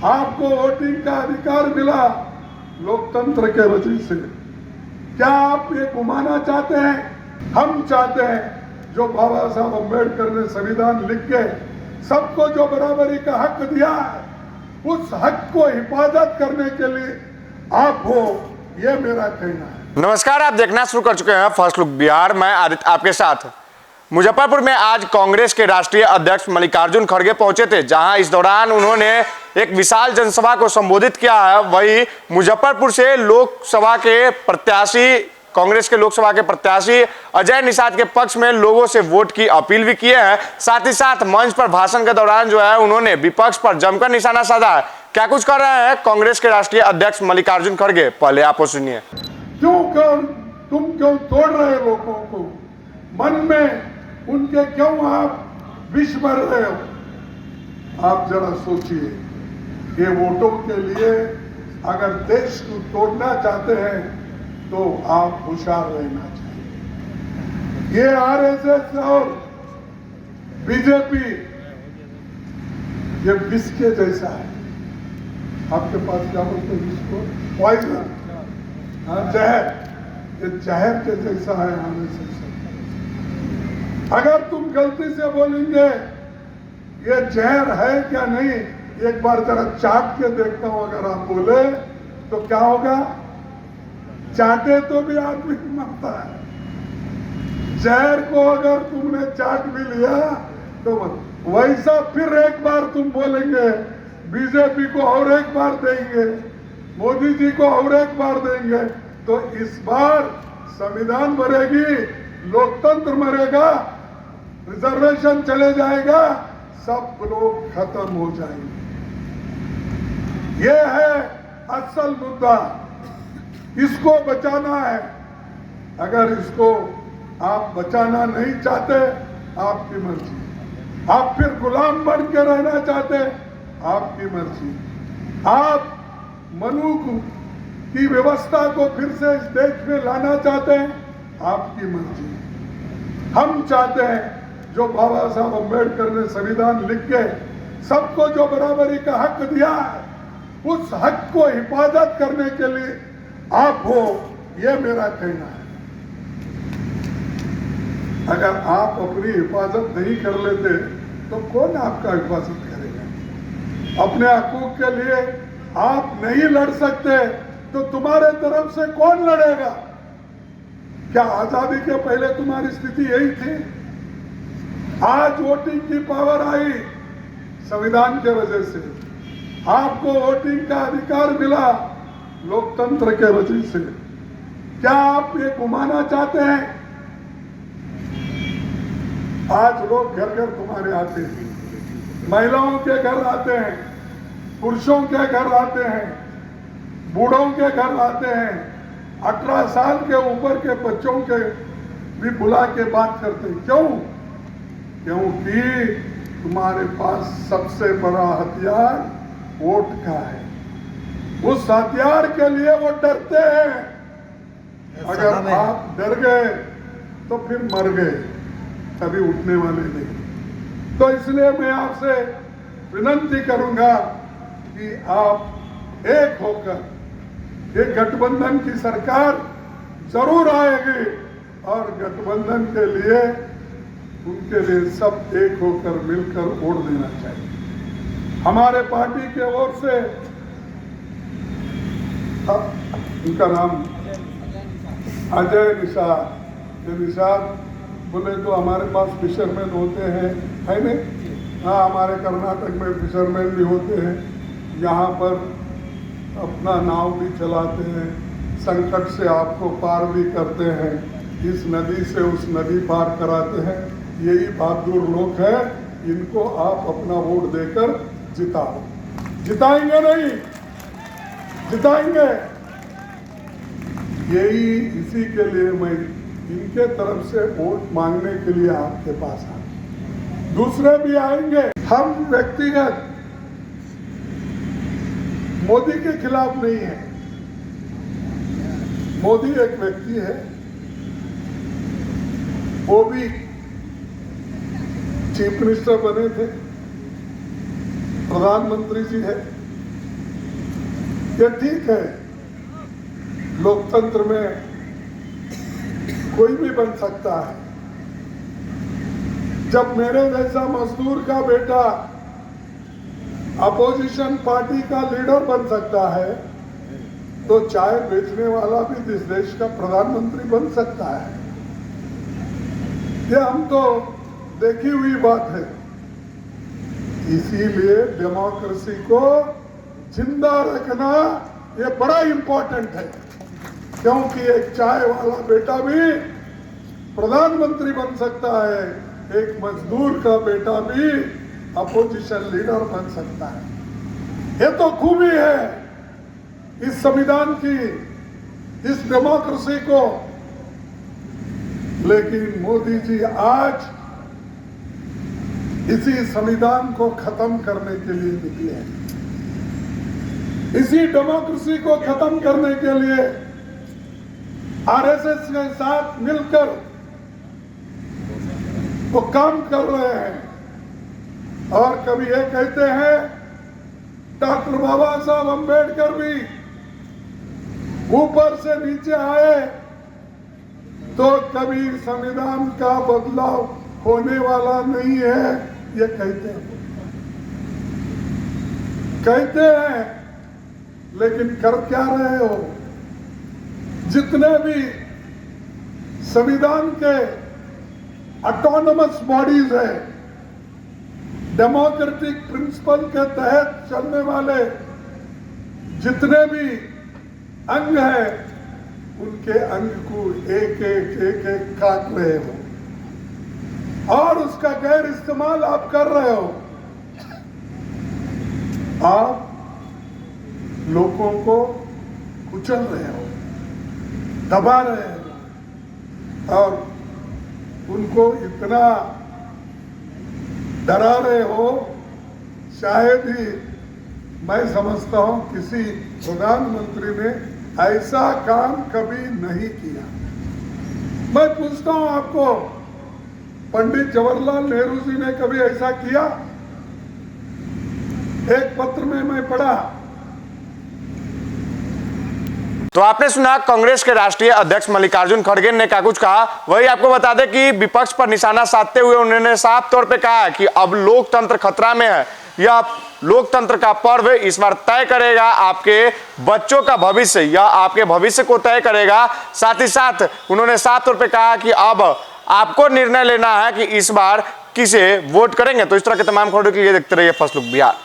आपको वोटिंग का अधिकार मिला लोकतंत्र के वजह से। क्या आप ये घुमाना चाहते हैं? हम चाहते हैं जो बाबा साहब अम्बेडकर ने संविधान लिख के सबको जो बराबरी का हक दिया है, उस हक को हिफाजत करने के लिए आप हो, ये मेरा कहना है। नमस्कार, आप देखना शुरू कर चुके हैं फर्स्ट लुक बिहार। मैं आदित्य आपके साथ। मुजफ्फरपुर में आज कांग्रेस के राष्ट्रीय अध्यक्ष मल्लिकार्जुन खड़गे पहुंचे थे, जहां इस दौरान उन्होंने एक विशाल जनसभा को संबोधित किया है। वहीं मुजफ्फरपुर से लोकसभा के प्रत्याशी, कांग्रेस के लोकसभा के प्रत्याशी अजय निषाद के पक्ष में लोगों से वोट की अपील भी किए हैं। साथ ही साथ मंच पर भाषण के दौरान जो है उन्होंने विपक्ष पर जमकर निशाना साधा है। क्या कुछ कर रहे हैं कांग्रेस के राष्ट्रीय अध्यक्ष मल्लिकार्जुन खड़गे, पहले आप सुनिए। तुम क्यों तोड़ रहे हो लोगों को? मन में उनके क्यों आप विष भर रहे हो? आप जरा सोचिए, ये वोटों के लिए अगर देश को तोड़ना चाहते हैं तो आप होशियार रहना चाहिए। ये आरएसएस और बीजेपी ये विष के जैसा है। आपके पास क्या बोलते हैं इसको? पॉइजन, जहर। ये जहर के जैसा है आरएसएस। अगर तुम गलती से बोलेंगे ये जहर है क्या नहीं, एक बार जरा चाट के देखता हूं, अगर आप बोले तो क्या होगा? चाटे तो भी आदमी मरता है। जहर को अगर तुमने चाट भी लिया तो वैसा फिर एक बार तुम बोलेंगे बीजेपी को और एक बार देंगे, मोदी जी को और एक बार देंगे, तो इस बार संविधान मरेगी, लोकतंत्र मरेगा, रिजर्वेशन चले जाएगा, सब लोग खत्म हो जाएंगे। ये है असल मुद्दा, इसको बचाना है। अगर इसको आप बचाना नहीं चाहते, आपकी मर्जी। आप फिर गुलाम बन के रहना चाहते, आपकी मर्जी। आप मनुष्य की व्यवस्था को फिर से इस देश में लाना चाहते हैं, आपकी मर्जी। हम चाहते हैं जो बाबा साहब अम्बेडकर ने संविधान लिख के सबको जो बराबरी का हक दिया है, उस हक को हिफाजत करने के लिए आप हो, ये मेरा कहना है। अगर आप अपनी हिफाजत नहीं कर लेते तो कौन आपका हिफाजत करेगा? अपने हकूक के लिए आप नहीं लड़ सकते तो तुम्हारे तरफ से कौन लड़ेगा? क्या आजादी के पहले तुम्हारी स्थिति यही थी? आज वोटिंग की पावर आई संविधान के वजह से। आपको वोटिंग का अधिकार मिला लोकतंत्र के वजह से। क्या आप ये घुमाना चाहते हैं? आज लोग घर घर तुम्हारे आते हैं, महिलाओं के घर आते हैं, पुरुषों के घर आते हैं, बूढ़ों के घर आते हैं, 18 साल के ऊपर के बच्चों के भी बुला के बात करते हैं। क्यों? क्योंकि तुम्हारे पास सबसे बड़ा हथियार वोट का है। उस हथियार के लिए वो डरते हैं। अगर आप डर गए तो फिर मर गए, कभी उठने वाले नहीं। तो इसलिए मैं आपसे विनती करूंगा कि आप एक होकर, ये गठबंधन की सरकार जरूर आएगी और गठबंधन के लिए उनके लिए सब एक होकर मिलकर वोट देना चाहिए। हमारे पार्टी के ओर से उनका नाम अजय निषाद। निषाद बोले तो हमारे पास फिशरमैन होते हैं, है नहीं? हाँ, हमारे कर्नाटक में फिशरमैन भी होते हैं, यहाँ पर अपना नाव भी चलाते हैं, संकट से आपको पार भी करते हैं, इस नदी से उस नदी पार कराते हैं। यही बहादुर लोग हैं, इनको आप अपना वोट देकर जिताओ। जिताएंगे नहीं? जिताएंगे। यही इसी के लिए मैं इनके तरफ से वोट मांगने के लिए आपके पास आया। दूसरे भी आएंगे। हम व्यक्तिगत मोदी के खिलाफ नहीं है। मोदी एक व्यक्ति है, वो भी चीफ मिनिस्टर बने थे, प्रधानमंत्री जी है, ये ठीक है, लोकतंत्र में कोई भी बन सकता है। जब मेरे जैसा मजदूर का बेटा अपोजिशन पार्टी का लीडर बन सकता है, तो चाय बेचने वाला भी इस देश का प्रधानमंत्री बन सकता है। ये हम तो देखी हुई बात है। इसीलिए डेमोक्रेसी को जिंदा रखना ये बड़ा इंपॉर्टेंट है, क्योंकि एक चाय वाला बेटा भी प्रधानमंत्री बन सकता है, एक मजदूर का बेटा भी अपोजिशन लीडर बन सकता है। ये तो खूबी है इस संविधान की, इस डेमोक्रेसी को। लेकिन मोदी जी आज इसी संविधान को खत्म करने के लिए निकले हैं। इसी डेमोक्रेसी को खत्म करने के लिए आरएसएस के साथ मिलकर वो काम कर रहे हैं। और कभी ये कहते हैं डॉक्टर बाबा साहब अंबेडकर भी ऊपर से नीचे आए, तो कभी संविधान का बदलाव होने वाला नहीं है, ये कहते हैं, लेकिन कर क्या रहे हो? जितने भी संविधान के ऑटोनमस बॉडीज है, डेमोक्रेटिक प्रिंसिपल के तहत चलने वाले जितने भी अंग हैं, उनके अंग को एक एक काट रहे हो और उसका गैर इस्तेमाल आप कर रहे हो। आप लोगों को कुचल रहे हो, दबा रहे हो और उनको इतना डरा रहे हो, शायद ही मैं समझता हूं किसी प्रधानमंत्री ने ऐसा काम कभी नहीं किया। मैं पूछता हूं आपको, पंडित जवाहरलाल नेहरू जी ने कभी ऐसा किया? एक पत्र में मैं पढ़ा। तो आपने सुना कांग्रेस के राष्ट्रीय अध्यक्ष मल्लिकार्जुन खड़गे ने क्या कुछ कहा। वही आपको बता दें कि विपक्ष पर निशाना साधते हुए उन्होंने साफ तौर पे कहा कि अब लोकतंत्र खतरा में है। यह लोकतंत्र का पर्व इस बार तय करेगा आपके बच्चों का भविष्य, या आपके भविष्य को तय करेगा। साथ ही साथ उन्होंने साफ तौर पे कहा कि अब आपको निर्णय लेना है कि इस बार किसे वोट करेंगे। तो इस तरह के तमाम खबरों के लिए देखते रहिए फर्स्ट लुक बिहार।